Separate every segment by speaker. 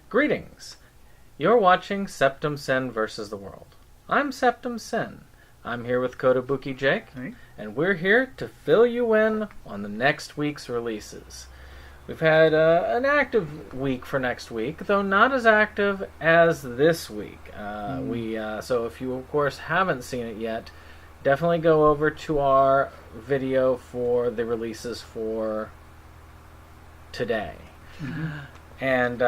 Speaker 1: Greetings. You're watching Septum Sen versus the World. I'm Septum Sen. I'm here with Kotobuki Jake, and we're here to fill you in on the next week's releases. We've had an active week for next week, though not as active as this week. So if you, of course, haven't seen it yet, definitely go over to our video for the releases for today. And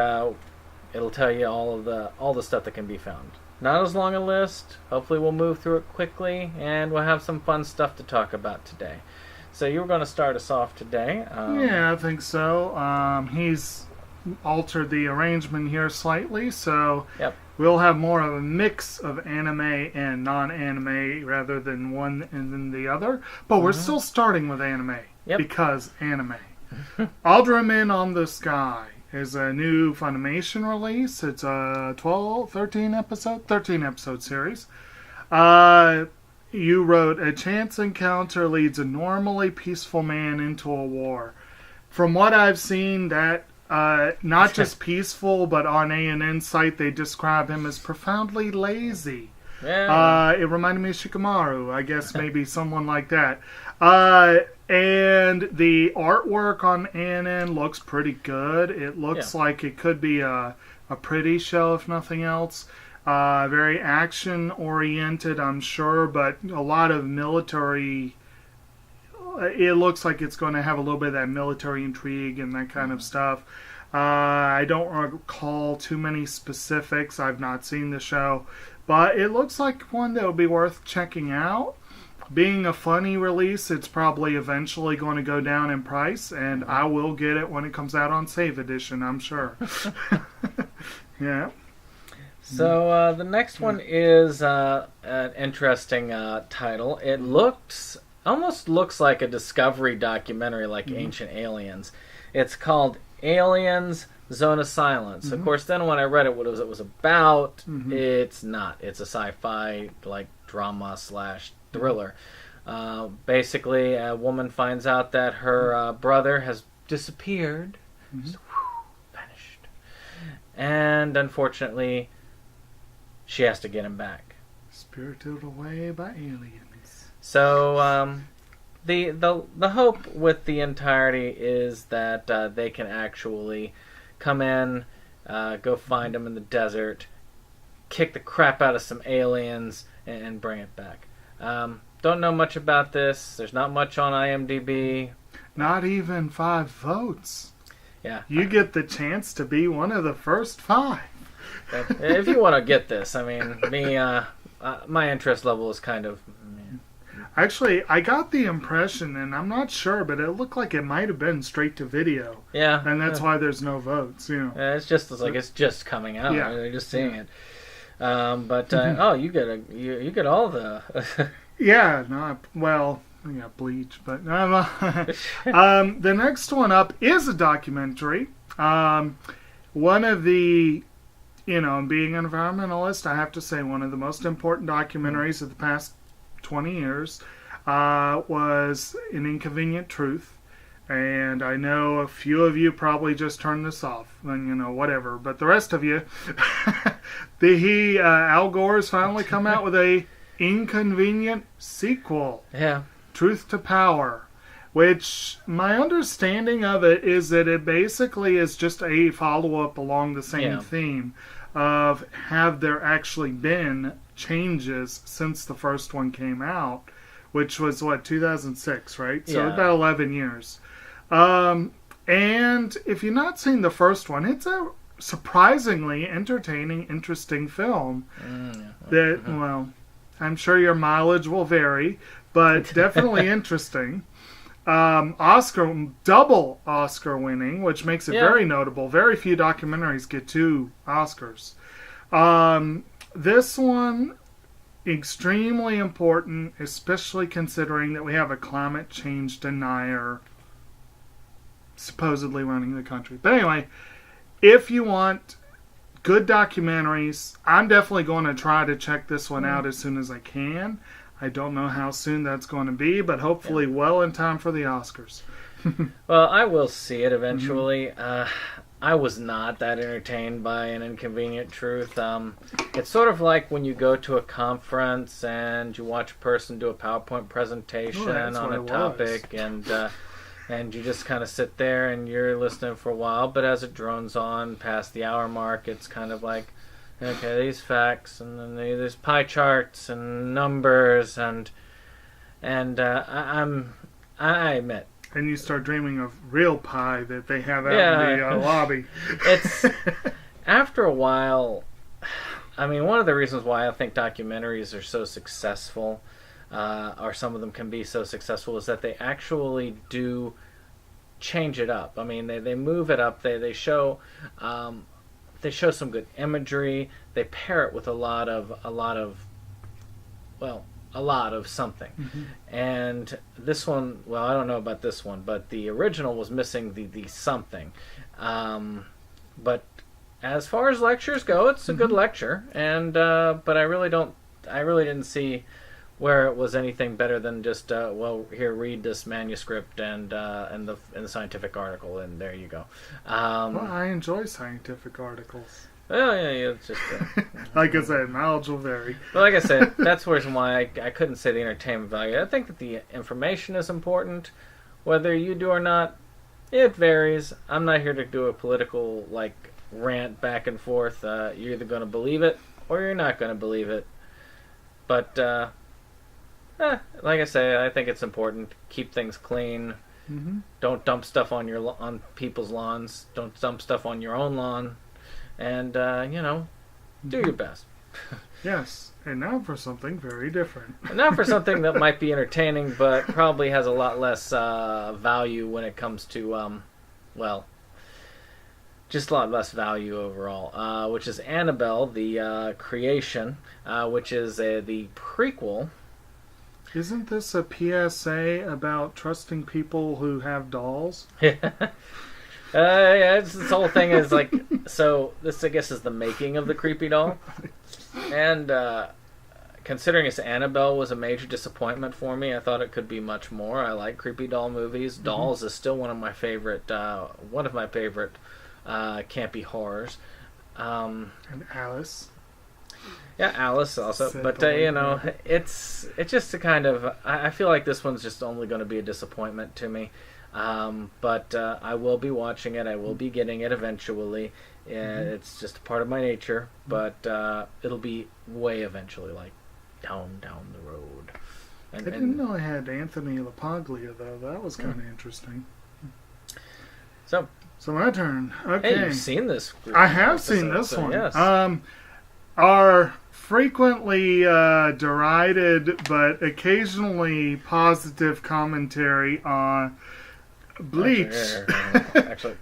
Speaker 1: it'll tell you all the stuff that can be found. Not as long a list. Hopefully we'll move through it quickly, and we'll have some fun stuff to talk about today. So you were going to start us off today.
Speaker 2: Yeah, I think so. He's altered the arrangement here slightly, so we'll have more of a mix of anime and non-anime rather than one and then the other. But we're still starting with anime because anime. Alderman on the Sky is a new Funimation release. It's a 13 episode series. You wrote, a chance encounter leads a normally peaceful man into a war. From what I've seen, that not just peaceful, but on A&N site they describe him as profoundly lazy.
Speaker 1: Yeah.
Speaker 2: It reminded me of Shikamaru, I guess maybe someone like that. And the artwork on A&N looks pretty good. It looks like it could be a pretty show, if nothing else. Very action-oriented, I'm sure, but a lot of military... It looks like it's going to have a little bit of that military intrigue and that kind of stuff. I don't recall too many specifics. I've not seen the show. But it looks like one that would be worth checking out. Being a funny release, it's probably eventually going to go down in price, and I will get it when it comes out on Save Edition, I'm sure. Yeah.
Speaker 1: So the next one is an interesting title. It almost looks like a Discovery documentary, like Ancient Aliens. It's called Aliens: Zone of Silence. Of course, then when I read what it was about, it's not. It's a sci-fi like drama / thriller. Basically, a woman finds out that her brother has disappeared, just vanished, and unfortunately, she has to get him back.
Speaker 2: Spirited away by aliens.
Speaker 1: So, the hope with the entirety is that they can actually come in, go find him in the desert, kick the crap out of some aliens, and bring it back. Don't know much about this. There's not much on IMDb.
Speaker 2: Not even 5 votes.
Speaker 1: Yeah.
Speaker 2: You get the chance to be one of the first 5.
Speaker 1: If you want to get this, I mean, my interest level is kind of...
Speaker 2: Actually, I got the impression, and I'm not sure, but it looked like it might have been straight to video.
Speaker 1: Yeah.
Speaker 2: And that's why there's no votes, you know.
Speaker 1: It's just coming out.
Speaker 2: Yeah.
Speaker 1: They're just seeing it. You get all the...
Speaker 2: I got Bleach, but... the next one up is a documentary. One of the... being an environmentalist, I have to say one of the most important documentaries of the past 20 years was An Inconvenient Truth. And I know a few of you probably just turned this off, and whatever. But the rest of you, Al Gore's finally come out with a inconvenient sequel.
Speaker 1: Yeah.
Speaker 2: Truth to Power. Which, my understanding of it is that it basically is just a follow-up along the same theme of have there actually been changes since the first one came out, which was, 2006, right? So about 11 years. And if you've not seen the first one, it's a surprisingly entertaining, interesting film. I'm sure your mileage will vary, but definitely interesting. Double Oscar winning, which makes it very notable. Very few documentaries get 2 Oscars. This one, extremely important, especially considering that we have a climate change denier supposedly running the country. But anyway, if you want good documentaries, I'm definitely going to try to check this one out as soon as I can. I don't know how soon that's going to be, but hopefully well in time for the Oscars.
Speaker 1: Well, I will see it eventually. I was not that entertained by An Inconvenient Truth. It's sort of like when you go to a conference and you watch a person do a PowerPoint presentation on a topic, and you just kind of sit there and you're listening for a while. But as it drones on past the hour mark, it's kind of like, okay, these facts, and then there's pie charts and numbers, and I admit.
Speaker 2: And you start dreaming of real pie that they have out in the lobby.
Speaker 1: It's after a while. I mean, one of the reasons why I think documentaries are so successful, or some of them can be so successful, is that they actually do change it up. I mean, they move it up. They show some good imagery. They pair it with a lot of something.
Speaker 2: Mm-hmm.
Speaker 1: And this one, well, I don't know about this one, but the original was missing the something. But as far as lectures go, it's a good lecture, and but I really didn't see where it was anything better than just well, here, read this manuscript and the scientific article, and there you go.
Speaker 2: Well, I enjoy scientific articles.
Speaker 1: Well, yeah, it's just
Speaker 2: like I said, knowledge will vary.
Speaker 1: But like I said, that's the reason why I couldn't say the entertainment value. I think that the information is important, whether you do or not. It varies. I'm not here to do a political rant back and forth. You're either going to believe it or you're not going to believe it. But like I say, I think it's important. Keep things clean.
Speaker 2: Mm-hmm.
Speaker 1: Don't dump stuff on people's lawns. Don't dump stuff on your own lawn. And, do your best.
Speaker 2: Yes. And now for something very different.
Speaker 1: And now for something that might be entertaining, but probably has a lot less value when it comes to, just a lot less value overall, which is Annabelle, the Creation, which is the prequel.
Speaker 2: Isn't this a PSA about trusting people who have dolls?
Speaker 1: Yeah, this whole thing is so this I guess is the making of the creepy doll, and considering it's Annabelle was a major disappointment for me. I thought it could be much more. I like creepy doll movies. Mm-hmm. Dolls is still one of my favorite campy horrors.
Speaker 2: And Alice.
Speaker 1: Yeah, Alice also, but it's just a kind of. I feel like this one's just only going to be a disappointment to me. But I will be watching it. I will be getting it eventually. It's just a part of my nature, but it'll be way eventually, down the road.
Speaker 2: I didn't know I had Anthony LaPaglia, though. That was kind of interesting.
Speaker 1: So
Speaker 2: my turn. Okay.
Speaker 1: Hey, you've seen this?
Speaker 2: I have seen this one.
Speaker 1: Yes.
Speaker 2: Our frequently derided but occasionally positive commentary on Bleach. Actually.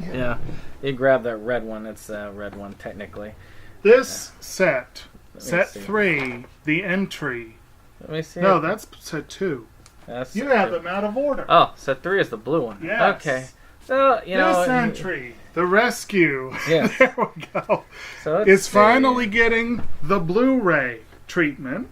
Speaker 1: Yeah. You grab that red one. It's the red one, technically.
Speaker 2: This set 3, the entry.
Speaker 1: Let me see.
Speaker 2: No, that's set 2. You have them out of order.
Speaker 1: Oh, set 3 is the blue one.
Speaker 2: Yes.
Speaker 1: Okay. So,
Speaker 2: this entry, the rescue.
Speaker 1: Yes.
Speaker 2: There we go. So it's finally getting the Blu-ray treatment.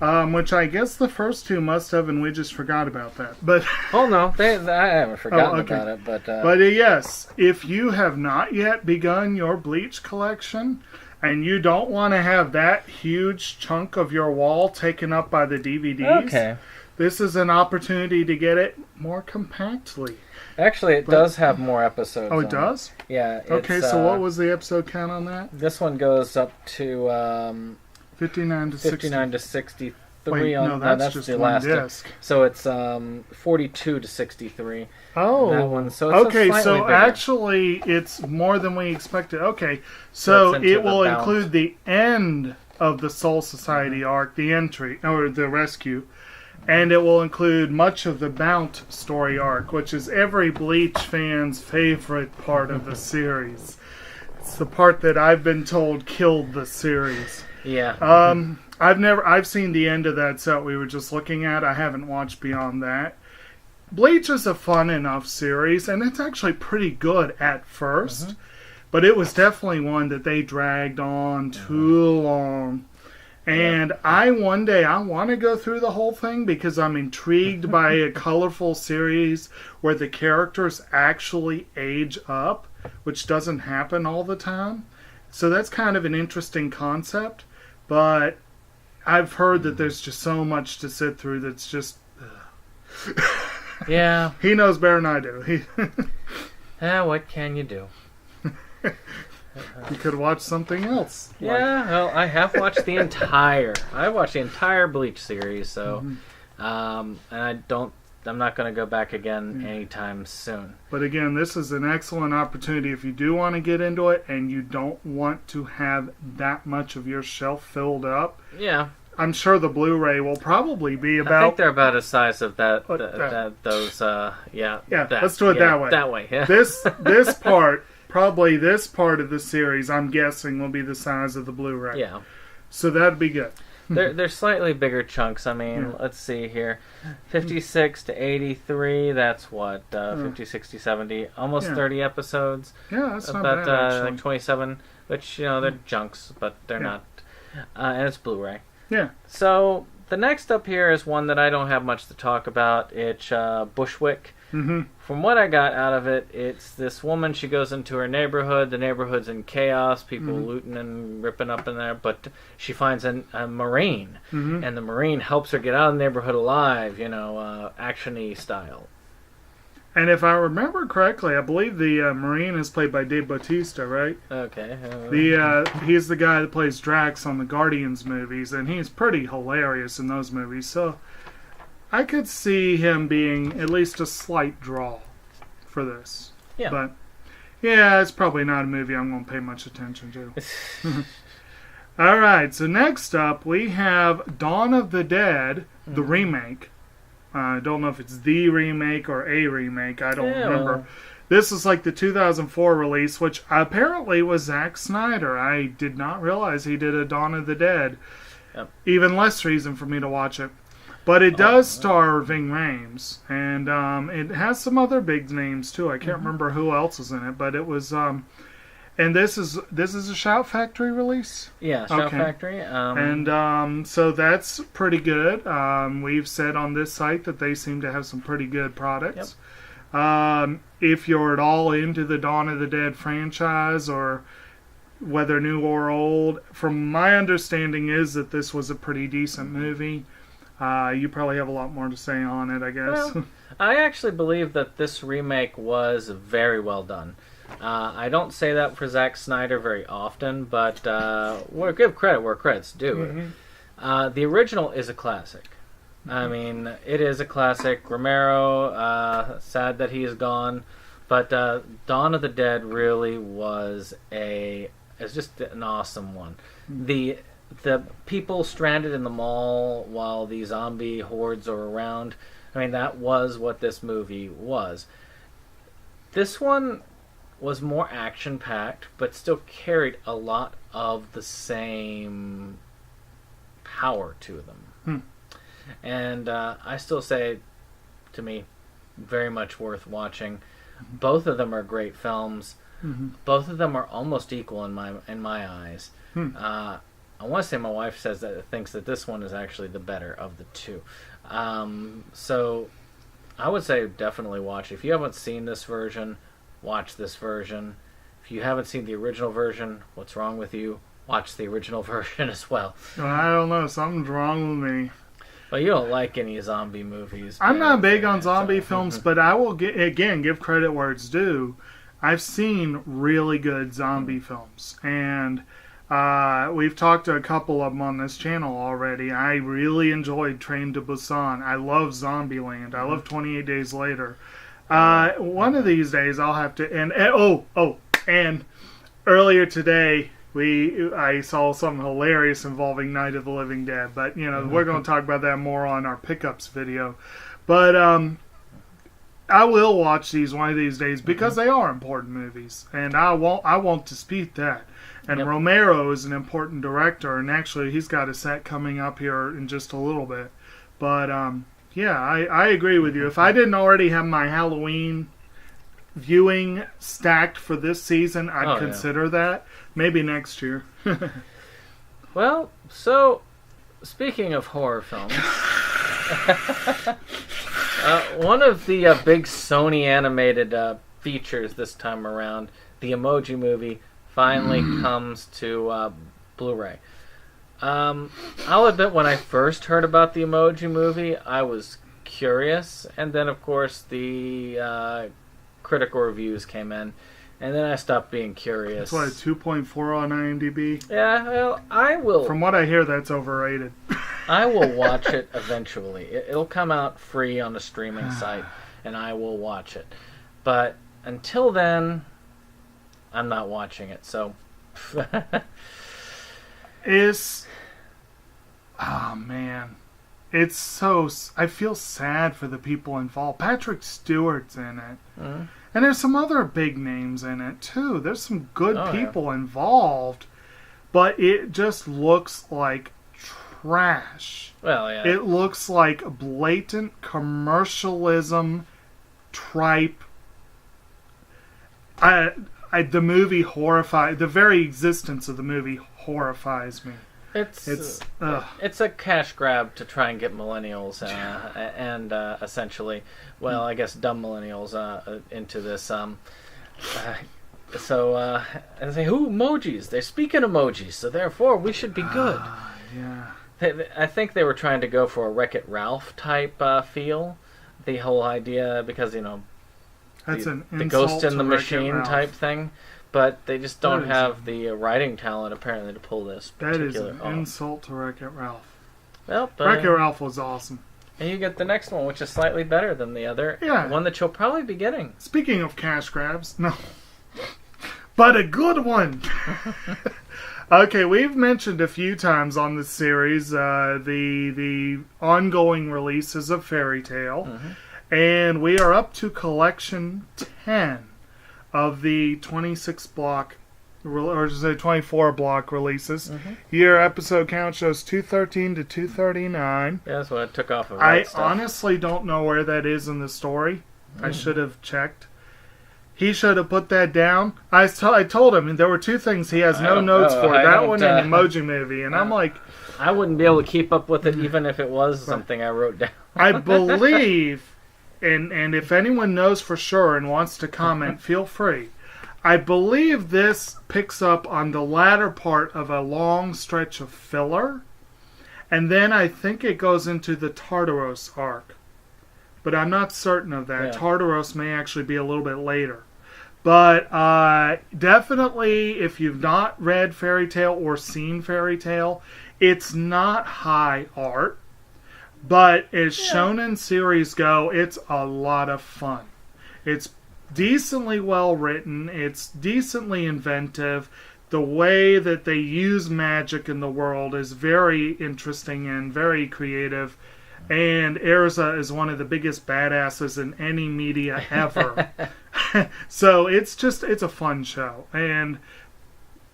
Speaker 2: Which I guess the first two must have, and we just forgot about that. But
Speaker 1: no, I haven't forgotten about it. But
Speaker 2: yes, if you have not yet begun your Bleach collection, and you don't want to have that huge chunk of your wall taken up by the DVDs, this is an opportunity to get it more compactly.
Speaker 1: Actually, it does have more episodes.
Speaker 2: Oh, it does?
Speaker 1: Yeah.
Speaker 2: Okay, so what was the episode count on that?
Speaker 1: This one goes up to
Speaker 2: 59 to
Speaker 1: 63.
Speaker 2: Wait, no, that's just
Speaker 1: the
Speaker 2: one
Speaker 1: last
Speaker 2: disc.
Speaker 1: So it's 42 to 63.
Speaker 2: Oh,
Speaker 1: that one. So it's
Speaker 2: okay. So
Speaker 1: bigger.
Speaker 2: Actually, it's more than we expected. Okay, so it will include the end of the Soul Society arc, the entry or the rescue, and it will include much of the Bount story arc, which is every Bleach fan's favorite part of the series. It's the part that I've been told killed the series.
Speaker 1: Yeah.
Speaker 2: I've seen the end of that set we were just looking at. I haven't watched beyond that. Bleach is a fun enough series, and it's actually pretty good at first, but it was definitely one that they dragged on too long. And one day I want to go through the whole thing because I'm intrigued by a colorful series where the characters actually age up, which doesn't happen all the time. So that's kind of an interesting concept, but I've heard that there's just so much to sit through that's just...
Speaker 1: Yeah.
Speaker 2: He knows better than I do.
Speaker 1: What can you do?
Speaker 2: You could watch something else.
Speaker 1: Yeah, well, I have watched the entire Bleach series, so and I'm not going to go back again anytime soon.
Speaker 2: But again, this is an excellent opportunity if you do want to get into it and you don't want to have that much of your shelf filled up.
Speaker 1: Yeah.
Speaker 2: I'm sure the Blu-ray will probably be about...
Speaker 1: I think they're about the size of those,
Speaker 2: Yeah, let's do it that way.
Speaker 1: That way, yeah.
Speaker 2: This part... Probably this part of the series, I'm guessing, will be the size of the Blu-ray.
Speaker 1: Yeah.
Speaker 2: So that'd be good.
Speaker 1: They're slightly bigger chunks. I mean, let's see here. 56 to 83, that's what? 50, 60, 70, almost 30 episodes.
Speaker 2: Yeah, that's not bad, actually.
Speaker 1: Like 27, which, they're chunks, but they're not. And it's Blu-ray.
Speaker 2: Yeah.
Speaker 1: So, the next up here is one that I don't have much to talk about. It's Bushwick.
Speaker 2: Mm-hmm.
Speaker 1: From what I got out of it, it's this woman, she goes into her neighborhood, the neighborhood's in chaos, people looting and ripping up in there, but she finds a Marine, and the Marine helps her get out of the neighborhood alive, action-y style.
Speaker 2: And if I remember correctly, I believe the Marine is played by Dave Bautista, right?
Speaker 1: Okay.
Speaker 2: He's the guy that plays Drax on the Guardians movies, and he's pretty hilarious in those movies, so... I could see him being at least a slight draw for this.
Speaker 1: Yeah.
Speaker 2: But, yeah, it's probably not a movie I'm going to pay much attention to. Alright, so next up we have Dawn of the Dead, the remake. I don't know if it's the remake or a remake. I don't remember.
Speaker 1: Well.
Speaker 2: This is like the 2004 release, which apparently was Zack Snyder. I did not realize he did a Dawn of the Dead.
Speaker 1: Yep.
Speaker 2: Even less reason for me to watch it. But it does star Ving Rhames, and it has some other big names too. I can't remember who else is in it, but it was. And this is a Shout Factory release.
Speaker 1: Yeah, Shout Factory.
Speaker 2: And so that's pretty good. We've said on this site that they seem to have some pretty good products. Yep. If you're at all into the Dawn of the Dead franchise, or whether new or old, from my understanding is that this was a pretty decent movie. You probably have a lot more to say on it, I guess.
Speaker 1: Well, I actually believe that this remake was very well done. I don't say that for Zack Snyder very often, but we'll give credit where credit's due. The original is a classic. I mean, it is a classic. Romero, sad that he is gone, but Dawn of the Dead really was it's just an awesome one. The people stranded in the mall while the zombie hordes are around. I mean, that was what this movie was. This one was more action-packed, but still carried a lot of the same power to them. And I still say, to me, very much worth watching. Both of them are great films. Both of them are almost equal in my eyes. I want to say my wife thinks that this one is actually the better of the two. So I would say definitely watch it. If you haven't seen this version, watch this version. If you haven't seen the original version, what's wrong with you? Watch the original version as well.
Speaker 2: I don't know. Something's wrong with me.
Speaker 1: Well, you don't like any zombie movies.
Speaker 2: I'm not big on zombie films, but I will, give credit where it's due. I've seen really good zombie films, and... we've talked to a couple of them on this channel already. I really enjoyed Train to Busan. I love Zombieland. I love 28 Days Later. One of these days I'll have to... And earlier today I saw something hilarious involving Night of the Living Dead. But, we're going to talk about that more on our pickups video. But I will watch these one of these days because they are important movies. And I won't dispute that. And Romero is an important director, and actually he's got a set coming up here in just a little bit. But, I agree with you. If I didn't already have my Halloween viewing stacked for this season, I'd consider that. Maybe next year.
Speaker 1: Well, so speaking of horror films, one of the big Sony animated features this time around, the Emoji Movie, finally comes to Blu-ray. I'll admit, when I first heard about the Emoji Movie, I was curious, and then of course the critical reviews came in, and then I stopped being curious.
Speaker 2: It's what, 2.4 on IMDb?
Speaker 1: Yeah, well, I will.
Speaker 2: From what I hear, that's overrated.
Speaker 1: I will watch it eventually. It'll come out free on a streaming site, and I will watch it. But until then, I'm not watching it, so...
Speaker 2: Oh, man. It's so... I feel sad for the people involved. Patrick Stewart's in it. Mm-hmm. And there's some other big names in it, too. There's some good people involved. But it just looks like trash.
Speaker 1: Well, yeah.
Speaker 2: It looks like blatant commercialism type. The movie the very existence of the movie horrifies me.
Speaker 1: It's a cash grab to try and get millennials and essentially, well, I guess dumb millennials into this. And say, who emojis? They speak in emojis, so therefore we should be good.
Speaker 2: Yeah.
Speaker 1: I think they were trying to go for a Wreck-It Ralph type feel. The whole idea, because,
Speaker 2: that's
Speaker 1: the Ghost in the Machine type thing. But they just don't have the writing talent, apparently, to pull this particular...
Speaker 2: That is an insult to Wreck-It Ralph.
Speaker 1: Well,
Speaker 2: Wreck-It Ralph was awesome.
Speaker 1: And you get the next one, which is slightly better than the other.
Speaker 2: Yeah.
Speaker 1: One that you'll probably be getting.
Speaker 2: Speaking of cash grabs, no. But a good one! Okay, we've mentioned a few times on this series the ongoing releases of Fairy Tale. Mm-hmm. And we are up to collection 10 of the 26 block, or say 24 block releases. Mm-hmm. Your episode count shows 213 to 239.
Speaker 1: Yeah, that's what I took off of.
Speaker 2: I honestly don't know where that is in the story. I should have checked. He should have put that down. I told him, and there were two things he has no notes for. That one and Emoji Movie. And I'm like...
Speaker 1: I wouldn't be able to keep up with it even if it was something I wrote down.
Speaker 2: I believe... And if anyone knows for sure and wants to comment, feel free. I believe this picks up on the latter part of a long stretch of filler. And then I think it goes into the Tartaros arc. But I'm not certain of that. Yeah. Tartaros may actually be a little bit later. But definitely, if you've not read Fairy Tale or seen Fairy Tale, it's not high art. But as shonen series go, it's a lot of fun. It's decently well written. It's decently inventive. The way that they use magic in the world is very interesting and very creative. And Erza is one of the biggest badasses in any media ever. So it's a fun show. And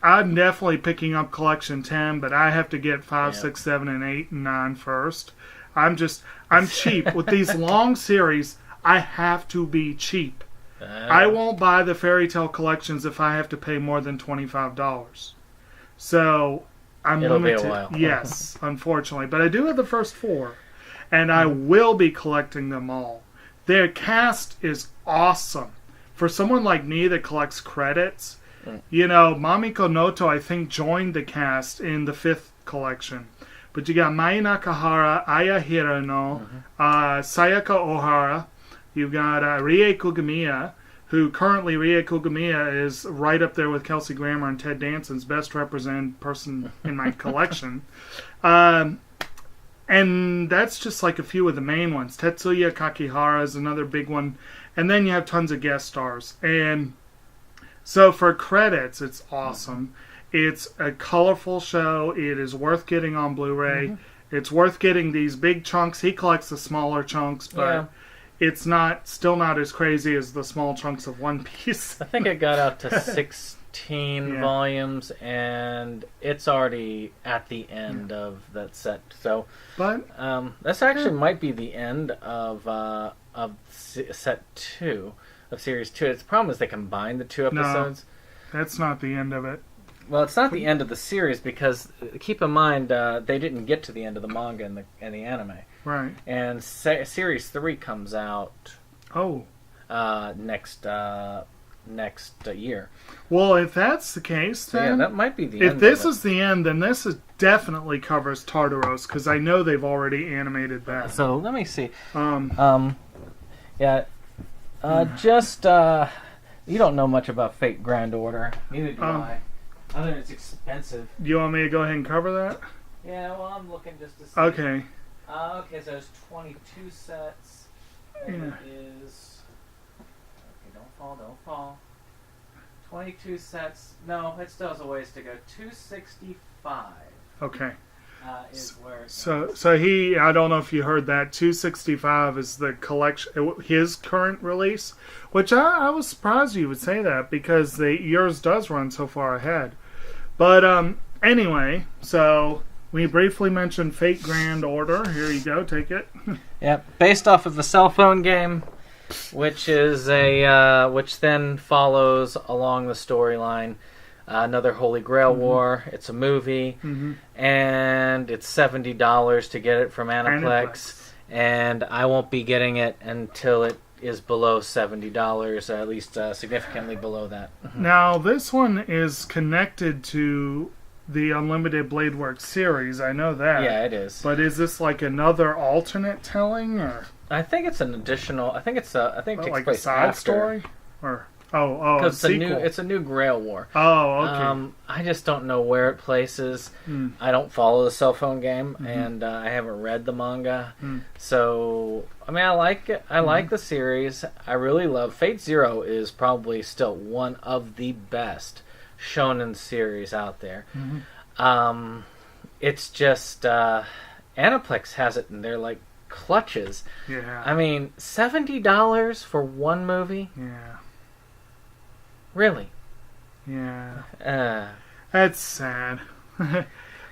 Speaker 2: I'm definitely picking up collection 10, but I have to get 5, 6, 7, and 8, and 9 first. I'm cheap. With these long series, I have to be cheap. I won't buy the Fairy Tale collections if I have to pay more than $25. So, I'm limited.
Speaker 1: It'll be a while.
Speaker 2: Yes, unfortunately. But I do have the first 4. And I will be collecting them all. Their cast is awesome. For someone like me that collects credits, Mamiko Noto, I think, joined the cast in the 5th collection. But you got Mai Nakahara, Aya Hirano, Sayaka Ohara. You've got Rie Kugamiya, who currently Rie Kugamiya is right up there with Kelsey Grammer and Ted Danson's best represented person in my collection. And that's just like a few of the main ones. Tetsuya Kakihara is another big one. And then you have tons of guest stars. And so for credits, it's awesome. It's a colorful show. It is worth getting on Blu-ray. Mm-hmm. It's worth getting these big chunks. He collects the smaller chunks, but it's still not as crazy as the small chunks of One Piece.
Speaker 1: I think it got out to 16 volumes, and it's already at the end of that set. So,
Speaker 2: but
Speaker 1: this actually might be the end of set 2 of series 2. The problem is they combined the 2 episodes.
Speaker 2: No, that's not the end of it.
Speaker 1: Well, it's not the end of the series because keep in mind they didn't get to the end of the manga and the anime.
Speaker 2: Right.
Speaker 1: And series 3 comes out.
Speaker 2: Oh.
Speaker 1: Next year.
Speaker 2: Well, if that's the case, then
Speaker 1: yeah, that might be the end.
Speaker 2: If this is the end, then this definitely covers Tartaros because I know they've already animated that.
Speaker 1: So let me see.
Speaker 2: Just
Speaker 1: you don't know much about Fate Grand Order. Neither do I. Other than it's expensive.
Speaker 2: You want me to go ahead and cover that?
Speaker 1: Yeah, well, I'm looking just to see.
Speaker 2: Okay.
Speaker 1: Okay, so there's 22 sets. And it is... Okay, don't fall. 22 sets. No, it still has a ways to go. 265.
Speaker 2: Okay.
Speaker 1: Is where...
Speaker 2: So he, I don't know if you heard that, 265 is the collection, his current release, which I was surprised you would say that because yours does run so far ahead. But anyway, so we briefly mentioned Fate Grand Order. Here you go, take it.
Speaker 1: Yeah, based off of the cell phone game, which is which then follows along the storyline. Another Holy Grail War. It's a movie, and it's $70 to get it from Aniplex, and I won't be getting it until it is below $70, at least significantly below that.
Speaker 2: Now, this one is connected to the Unlimited Blade Works series. I know that.
Speaker 1: Yeah, it is.
Speaker 2: But is this like another alternate telling, or
Speaker 1: I think it's an additional. I think it takes
Speaker 2: like
Speaker 1: place
Speaker 2: a side
Speaker 1: after.
Speaker 2: story, or because
Speaker 1: it's a new Grail War.
Speaker 2: Oh, okay.
Speaker 1: I just don't know where it places. I don't follow the cell phone game, and I haven't read the manga. So, I mean, I like it. I like the series. I really love Fate Zero. Is probably still one of the best shonen series out there. It's just Aniplex has it in their like clutches.
Speaker 2: Yeah.
Speaker 1: I mean, $70 for one movie.
Speaker 2: Yeah.
Speaker 1: Really?
Speaker 2: Yeah. That's sad.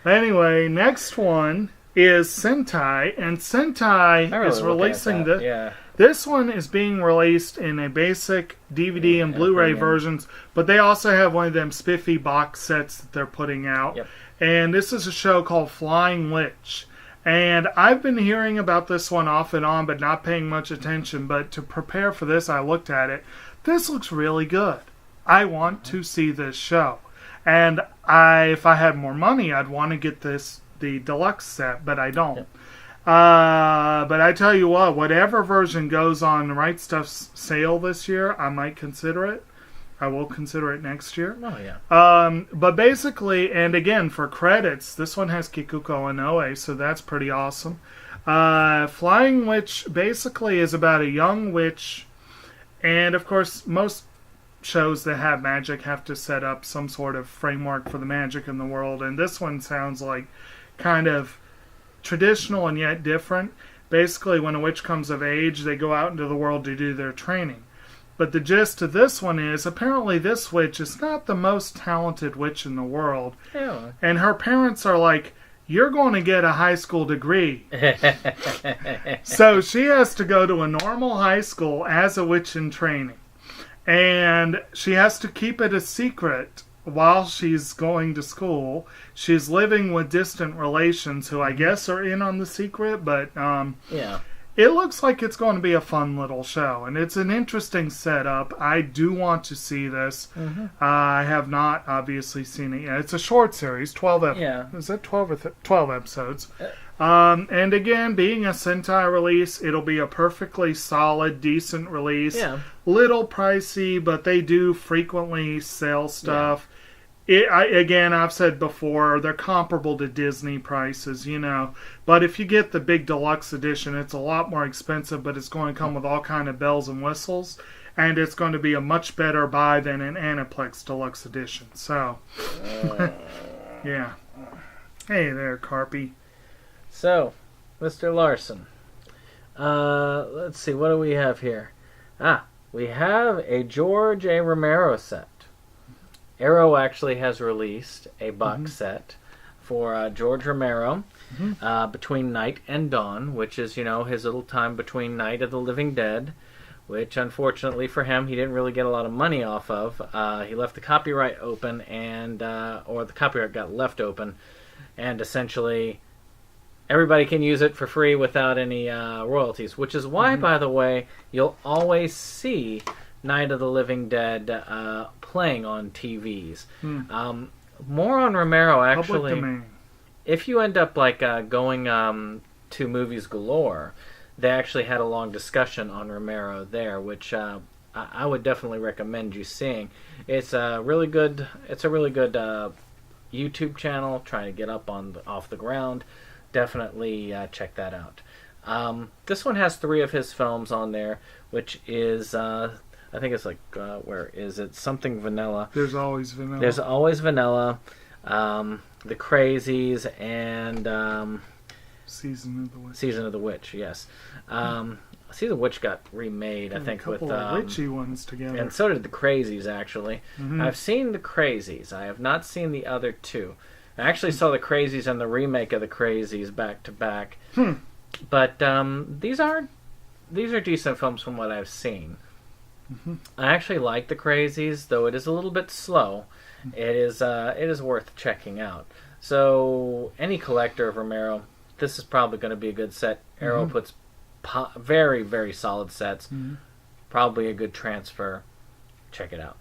Speaker 2: Anyway, next one is Sentai, and Sentai is releasing this one is being released in a basic DVD and Blu-ray versions, but they also have one of them spiffy box sets that they're putting out.
Speaker 1: Yep.
Speaker 2: And this is a show called Flying Witch. And I've been hearing about this one off and on, but not paying much attention. But to prepare for this, I looked at it. This looks really good. I want to see this show. And if I had more money, I'd want to get the deluxe set, but I don't.
Speaker 1: Yep.
Speaker 2: But I tell you what, whatever version goes on Right Stuff's sale this year, I might consider it. I will consider it next year.
Speaker 1: Oh, yeah.
Speaker 2: But basically, and again, for credits, this one has Kikuko Inoue, so that's pretty awesome. Flying Witch basically is about a young witch, and of course, most shows that have magic have to set up some sort of framework for the magic in the world, and this one sounds like kind of traditional and yet different. Basically, when a witch comes of age, they go out into the world to do their training. But the gist of this one is, apparently this witch is not the most talented witch in the world.
Speaker 1: Yeah.
Speaker 2: And her parents are like, you're going to get a high school degree. So she has to go to a normal high school as a witch in training. And she has to keep it a secret while she's going to school. She's living with distant relations who I guess are in on the secret, but
Speaker 1: yeah.
Speaker 2: It looks like it's going to be a fun little show, and it's an interesting setup. I do want to see this. I have not obviously seen it yet. It's a short series, 12 episodes.
Speaker 1: Yeah.
Speaker 2: Is it 12 or 12 episodes? And again, being a Sentai release, it'll be a perfectly solid, decent release.
Speaker 1: Yeah.
Speaker 2: Little pricey, but they do frequently sell stuff. Again, I've said before, they're comparable to Disney prices, you know. But if you get the big deluxe edition, it's a lot more expensive, but it's going to come with all kind of bells and whistles. And it's going to be a much better buy than an Aniplex deluxe edition. So, yeah. Hey there, Carpy.
Speaker 1: So, Mr. Larson. Let's see, what do we have here? We have a George A. Romero set. Arrow actually has released a box set for George Romero, Between Night and Dawn, which is, you know, his little time between Night of the Living Dead, which unfortunately for him, he didn't really get a lot of money off of. He left the copyright open, or the copyright got left open, and essentially everybody can use it for free without any royalties, which is why, by the way, you'll always see Night of the Living Dead playing on TVs. More on Romero, actually.
Speaker 2: Public domain.
Speaker 1: If you end up going to Movies Galore, they actually had a long discussion on Romero there, which I would definitely recommend you seeing. It's a really good. YouTube channel trying to get off the ground. Definitely check that out. This one has 3 of his films on there, which is I think it's where is it? Something Vanilla.
Speaker 2: There's Always Vanilla.
Speaker 1: There's Always Vanilla. The Crazies and
Speaker 2: Season of the Witch.
Speaker 1: Season of the Witch, yes. Season of the Witch got remade, I think,
Speaker 2: a couple of witchy ones together.
Speaker 1: And so did the Crazies, actually. I've seen the Crazies. I have not seen the other 2. I actually saw the Crazies and the remake of the Crazies back to back. But these are decent films from what I've seen. I actually like the Crazies, though it is a little bit slow. It is worth checking out. So any collector of Romero, this is probably going to be a good set. Arrow puts very, very solid sets. Probably a good transfer. Check it out.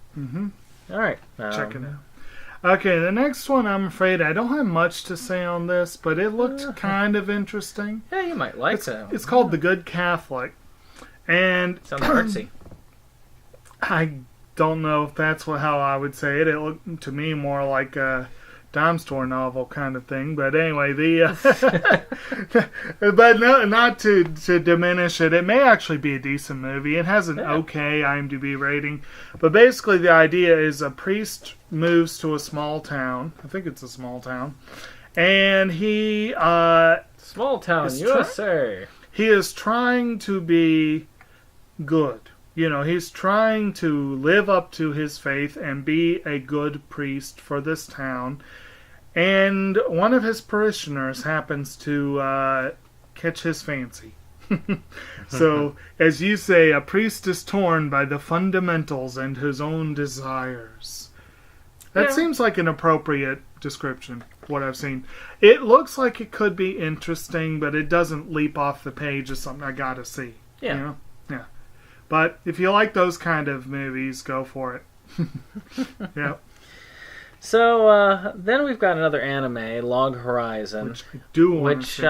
Speaker 1: All right.
Speaker 2: Check it out. Okay, the next one, I'm afraid I don't have much to say on this, but it looked kind of interesting.
Speaker 1: Yeah, you might like it.
Speaker 2: It's called The Good Catholic. And
Speaker 1: sounds artsy.
Speaker 2: I don't know if that's how I would say it. It looked to me more like a dime store novel kind of thing. But anyway, but no, not to diminish it. It may actually be a decent movie. It has an okay IMDb rating. But basically the idea is a priest moves to a small town. I think it's a small town. And he...
Speaker 1: small town, USA.
Speaker 2: He is trying to be good. You know, he's trying to live up to his faith and be a good priest for this town. And one of his parishioners happens to catch his fancy. So, as you say, a priest is torn by the fundamentals and his own desires. That seems like an appropriate description, what I've seen. It looks like it could be interesting, but it doesn't leap off the page as something I gotta see.
Speaker 1: Yeah.
Speaker 2: You know? Yeah. But if you like those kind of movies, go for it. Yeah.
Speaker 1: So then we've got another anime, Log Horizon,
Speaker 2: which I do want to see.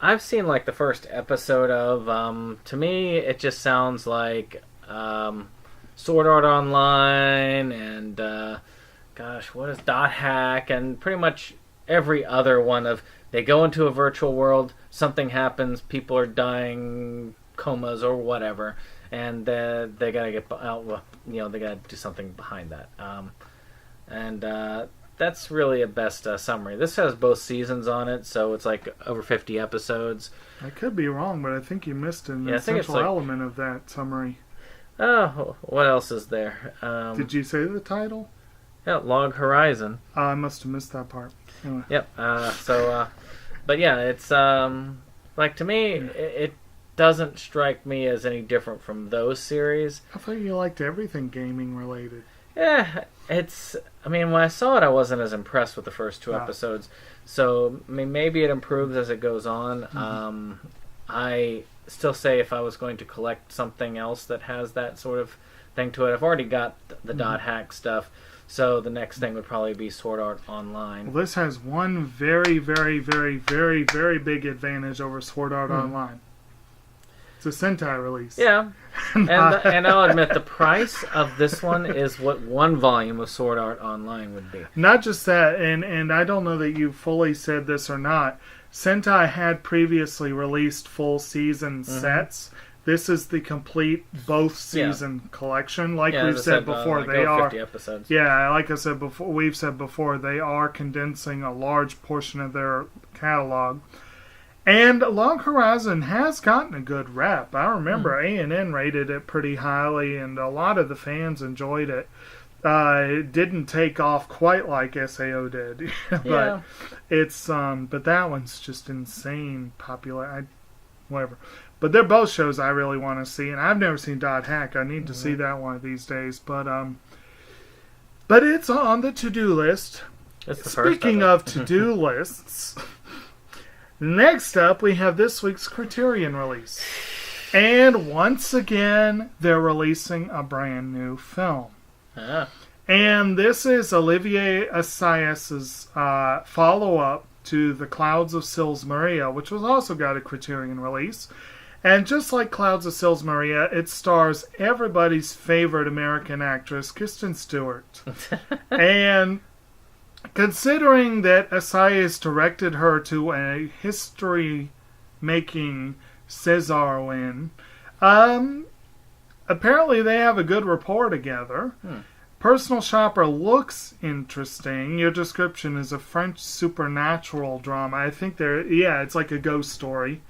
Speaker 1: I've seen like the first episode of. To me, it just sounds like Sword Art Online and what is Dot Hack and pretty much every other one of they go into a virtual world, something happens, people are dying, comas or whatever. And they gotta get out. They gotta do something behind that. That's really a best summary. This has both seasons on it, so it's like over 50 episodes.
Speaker 2: I could be wrong, but I think you missed an essential element of that summary.
Speaker 1: Oh, what else is there?
Speaker 2: Did you say the title?
Speaker 1: Yeah, Log Horizon.
Speaker 2: I must have missed that part. Anyway.
Speaker 1: Yep. But yeah, it's to me, it doesn't strike me as any different from those series.
Speaker 2: I thought you liked everything gaming related.
Speaker 1: Yeah, when I saw it, I wasn't as impressed with the first 2 episodes. So, maybe it improves as it goes on. I still say if I was going to collect something else that has that sort of thing to it, I've already got the Dot Hack stuff. So the next thing would probably be Sword Art Online.
Speaker 2: Well, this has one very, very, very, very, very big advantage over Sword Art Online. It's a Sentai release.
Speaker 1: Yeah. And I'll admit, the price of this one is what 1 volume of Sword Art Online would be.
Speaker 2: Not just that, and I don't know that you fully said this or not, Sentai had previously released full season sets. This is the complete both season collection. Like we've said before, they are
Speaker 1: 50 episodes.
Speaker 2: Yeah, like I said before, we've said before, they are condensing a large portion of their catalog. And Log Horizon has gotten a good rep. I remember A&N rated it pretty highly, and a lot of the fans enjoyed it. It didn't take off quite like SAO did, but it's but that one's just insane popular. Whatever. But they're both shows I really want to see, and I've never seen Dot Hack. I need to see that one of these days. But it's on the to-do list. Speaking of to-do lists, next up we have this week's Criterion release. And once again, they're releasing a brand new film.
Speaker 1: Yeah.
Speaker 2: And this is Olivier Assayas's follow-up to The Clouds of Sils Maria, which was also got a Criterion release. And just like Clouds of Sils Maria, it stars everybody's favorite American actress, Kristen Stewart. And considering that Assayas directed her to a history-making César win, apparently they have a good rapport together. Personal Shopper looks interesting. Your description is a French supernatural drama. I think it's like a ghost story.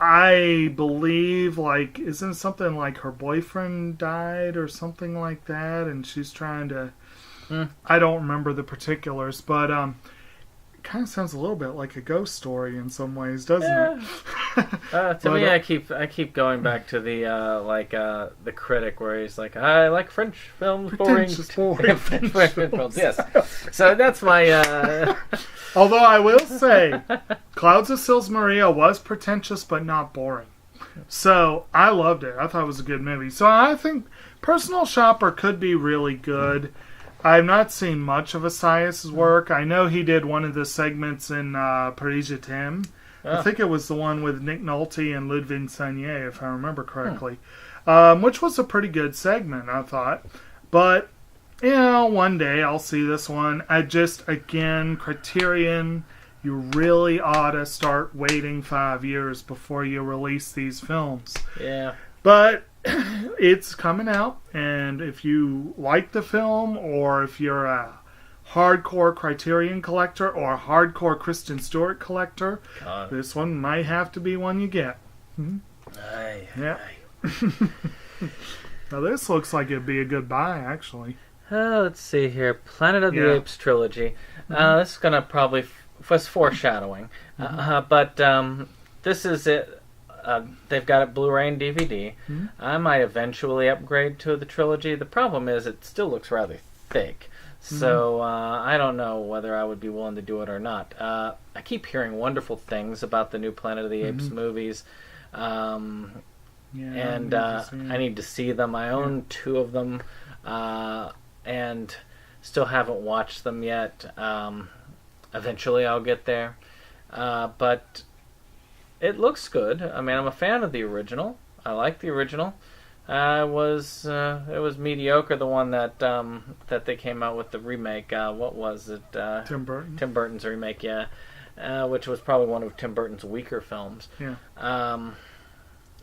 Speaker 2: I believe, isn't something like her boyfriend died or something like that, and she's trying to... I don't remember the particulars, but it kind of sounds a little bit like a ghost story in some ways, doesn't it?
Speaker 1: To me, I keep going back to the the critic where he's like, I like French films, boring films. Yes, so that's my.
Speaker 2: Although I will say, Clouds of Sils Maria was pretentious but not boring. So I loved it. I thought it was a good movie. So I think Personal Shopper could be really good. I've not seen much of Assayas' work. I know he did one of the segments in Paris Je t'aime. I think it was the one with Nick Nolte and Ludwig Sagnier, if I remember correctly. Which was a pretty good segment, I thought. But, one day I'll see this one. Again, Criterion, you really ought to start waiting 5 years before you release these films.
Speaker 1: Yeah.
Speaker 2: But it's coming out, and if you like the film, or if you're a hardcore Criterion collector or a hardcore Kristen Stewart collector, this one might have to be one you get.
Speaker 1: Aye.
Speaker 2: Yeah. Now this looks like it'd be a good buy, actually.
Speaker 1: Let's see here. Planet of the Apes trilogy. This is going to probably... was foreshadowing. But this is it. They've got it Blu-ray and DVD. I might eventually upgrade to the trilogy. The problem is it still looks rather thick. So I don't know whether I would be willing to do it or not. I keep hearing wonderful things about the new Planet of the Apes movies. I need to see them. I own 2 of them and still haven't watched them yet. Eventually I'll get there. But it looks good. I mean, I'm a fan of the original. I like the original. It was mediocre, the one that they came out with the remake. What was it?
Speaker 2: Tim Burton.
Speaker 1: Tim Burton's remake, yeah. Which was probably one of Tim Burton's weaker films.
Speaker 2: Yeah.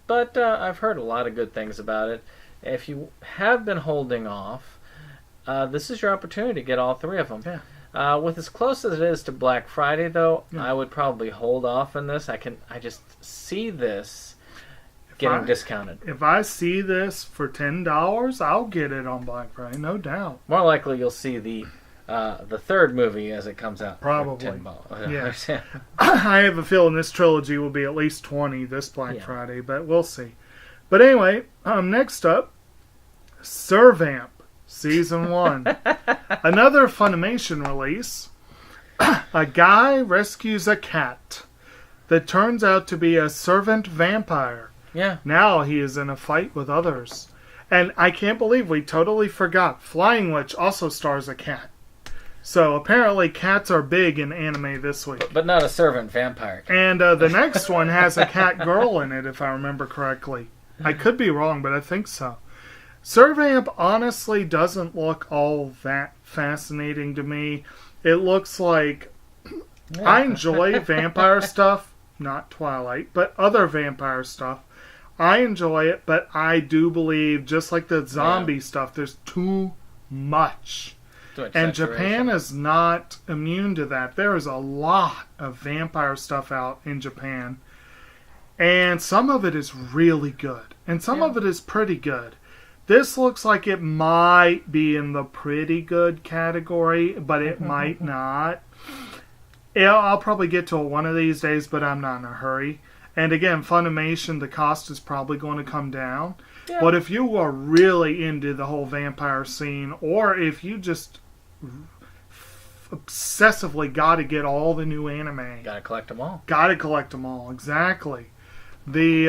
Speaker 1: But I've heard a lot of good things about it. If you have been holding off, this is your opportunity to get all 3 of them.
Speaker 2: Yeah.
Speaker 1: With as close as it is to Black Friday, though, I would probably hold off on this. I just see this getting discounted.
Speaker 2: If I see this for $10, I'll get it on Black Friday, no doubt.
Speaker 1: More likely, you'll see the 3rd movie as it comes out.
Speaker 2: Probably.
Speaker 1: Yeah.
Speaker 2: I have a feeling this trilogy will be at least 20 this Black Friday, but we'll see. But anyway, next up, Servamp. Season 1. Another Funimation release. A guy rescues a cat that turns out to be a servant vampire.
Speaker 1: Yeah.
Speaker 2: Now he is in a fight with others. And I can't believe we totally forgot. Flying Witch also stars a cat. So apparently cats are big in anime this week.
Speaker 1: But not a servant vampire cat.
Speaker 2: And the next one has a cat girl in it, if I remember correctly. I could be wrong, but I think so. Servamp honestly doesn't look all that fascinating to me. It looks like... I enjoy vampire stuff, not Twilight, but other vampire stuff. I enjoy it, but I do believe, just like the zombie stuff, there's too much. And Japan is not immune to that. There is a lot of vampire stuff out in Japan. And some of it is really good. And some of it is pretty good. This looks like it might be in the pretty good category, but it might not. I'll probably get to it one of these days, but I'm not in a hurry. And again, Funimation, the cost is probably going to come down.
Speaker 1: Yeah.
Speaker 2: But if you are really into the whole vampire scene, or if you just obsessively got to get all the new anime.
Speaker 1: Gotta collect them all.
Speaker 2: Gotta collect them all, exactly. The,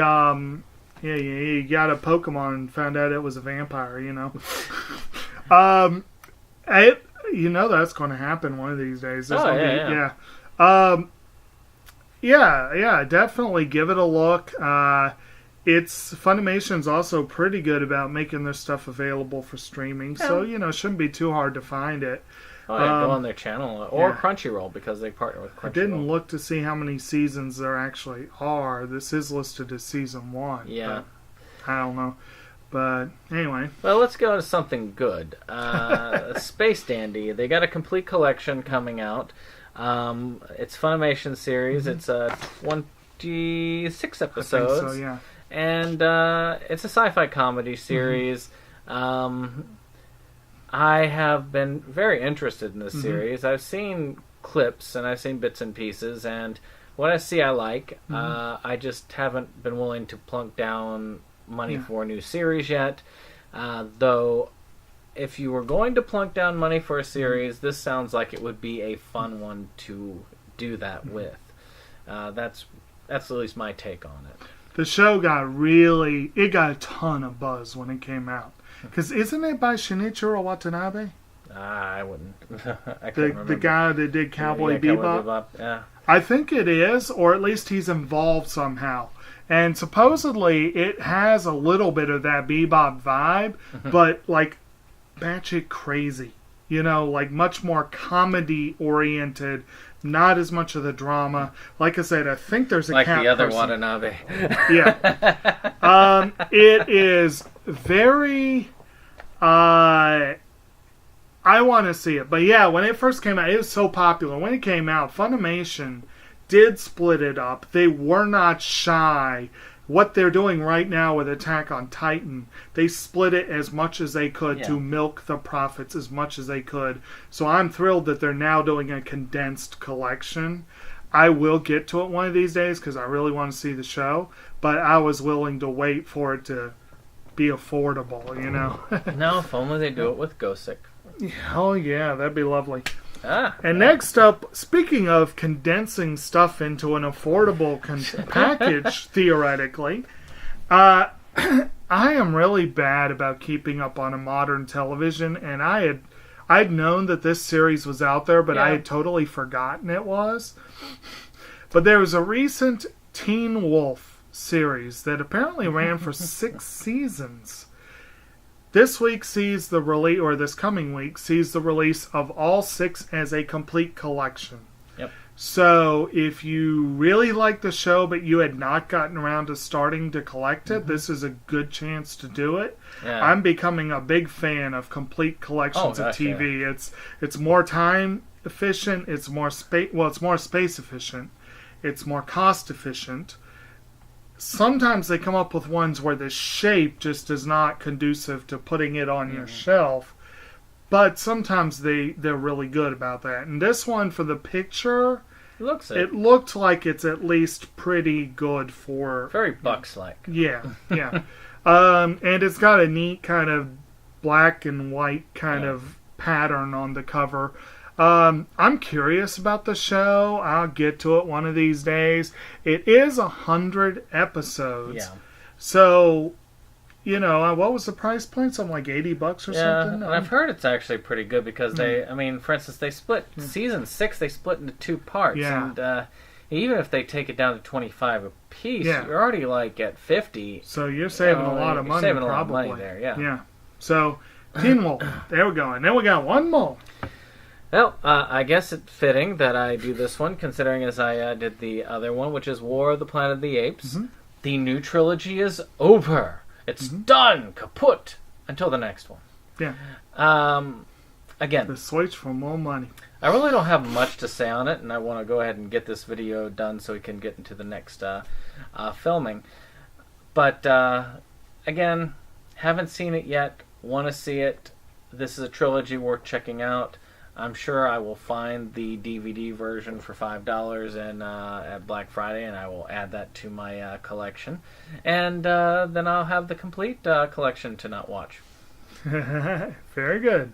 Speaker 2: you got a Pokemon and found out it was a vampire, you know. That's going to happen one of these days. Yeah, definitely give it a look. Funimation's also pretty good about making their stuff available for streaming, so, it shouldn't be too hard to find it.
Speaker 1: Oh, yeah, go on their channel, or Crunchyroll, because they partner with Crunchyroll.
Speaker 2: I didn't look to see how many seasons there actually are. This is listed as season 1.
Speaker 1: Yeah.
Speaker 2: I don't know. But, anyway.
Speaker 1: Well, let's go to something good. Space Dandy. They got a complete collection coming out. It's Funimation series. It's 26 episodes.
Speaker 2: I think so, yeah.
Speaker 1: And it's a sci-fi comedy series. I have been very interested in this series. I've seen clips and I've seen bits and pieces, and what I see I like. I just haven't been willing to plunk down money for a new series yet. Though, if you were going to plunk down money for a series, this sounds like it would be a fun one to do that with. That's at least my take on it.
Speaker 2: The show got a ton of buzz when it came out. Because isn't it by Shinichiro Watanabe?
Speaker 1: I wouldn't. I can't remember.
Speaker 2: The guy that did Cowboy Bebop?
Speaker 1: Yeah.
Speaker 2: I think it is, or at least he's involved somehow. And supposedly it has a little bit of that Bebop vibe, but like batshit crazy. Like much more comedy-oriented, not as much of the drama. Like I said, I think there's a
Speaker 1: like
Speaker 2: cat
Speaker 1: the other
Speaker 2: person.
Speaker 1: Watanabe.
Speaker 2: Yeah. It is very... I want to see it. But yeah, when it first came out, it was so popular. When it came out, Funimation did split it up. They were not shy. What they're doing right now with Attack on Titan, they split it as much as they could to milk the profits as much as they could. So I'm thrilled that they're now doing a condensed collection. I will get to it one of these days because I really want to see the show, but I was willing to wait for it to be affordable,
Speaker 1: No, if only they do it with Gosick.
Speaker 2: Oh yeah, that'd be lovely.
Speaker 1: And
Speaker 2: next up, speaking of condensing stuff into an affordable package, theoretically, I am really bad about keeping up on a modern television, and I'd known that this series was out there, but I had totally forgotten it was. But there was a recent Teen Wolf series that apparently ran for 6 seasons. This week sees the release, or this coming week sees the release of all 6 as a complete collection.
Speaker 1: Yep.
Speaker 2: So if you really like the show, but you had not gotten around to starting to collect it, this is a good chance to do it.
Speaker 1: Yeah.
Speaker 2: I'm becoming a big fan of complete collections of TV.
Speaker 1: Yeah.
Speaker 2: It's more time efficient. It's more space. Well, it's more space efficient. It's more cost efficient. Sometimes they come up with ones where the shape just is not conducive to putting it on your shelf. But sometimes they're really good about that. And this one, for the picture, it looked like it's at least pretty good for...
Speaker 1: Very Bucks-like.
Speaker 2: Yeah. And it's got a neat kind of black and white kind of pattern on the cover. I'm curious about the show. I'll get to it one of these days. It is 100 episodes.
Speaker 1: Yeah.
Speaker 2: So, what was the price point? Something like $80 or something?
Speaker 1: And I've heard it's actually pretty good because for instance, they split season 6, they split into 2 parts.
Speaker 2: Yeah.
Speaker 1: And even if they take it down to 25 a piece, you're already like at 50.
Speaker 2: So you're saving a lot of money,
Speaker 1: saving
Speaker 2: probably.
Speaker 1: A lot of money there, yeah.
Speaker 2: So, Teen Wolf. There we go. And then we got one more.
Speaker 1: Well, I guess it's fitting that I do this one, considering as I did the other one, which is War of the Planet of the Apes. The new trilogy is over. It's done. Kaput. Until the next one.
Speaker 2: Yeah.
Speaker 1: Again.
Speaker 2: The switch for more money.
Speaker 1: I really don't have much to say on it, and I want to go ahead and get this video done so we can get into the next filming. But, again, haven't seen it yet. Want to see it. This is a trilogy worth checking out. I'm sure I will find the DVD version for $5 at Black Friday, and I will add that to my collection. And then I'll have the complete collection to not watch.
Speaker 2: Very good.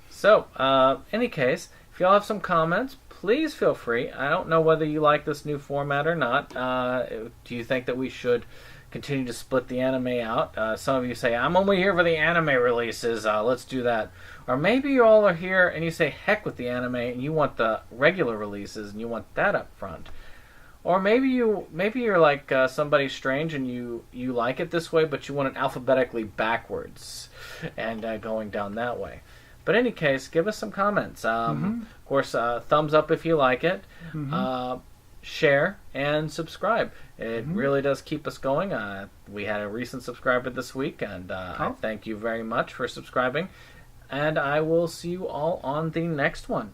Speaker 1: So, any case, if y'all have some comments, please feel free. I don't know whether you like this new format or not. Do you think that we should continue to split the anime out? Some of you say, I'm only here for the anime releases. Let's do that. Or maybe you all are here and you say, heck with the anime, and you want the regular releases and you want that up front. Or maybe you're like somebody strange and you like it this way, but you want it alphabetically backwards and going down that way. But in any case, give us some comments. Of course, thumbs up if you like it. Share and subscribe. It really does keep us going. We had a recent subscriber this week, and I thank you very much for subscribing. And I will see you all on the next one.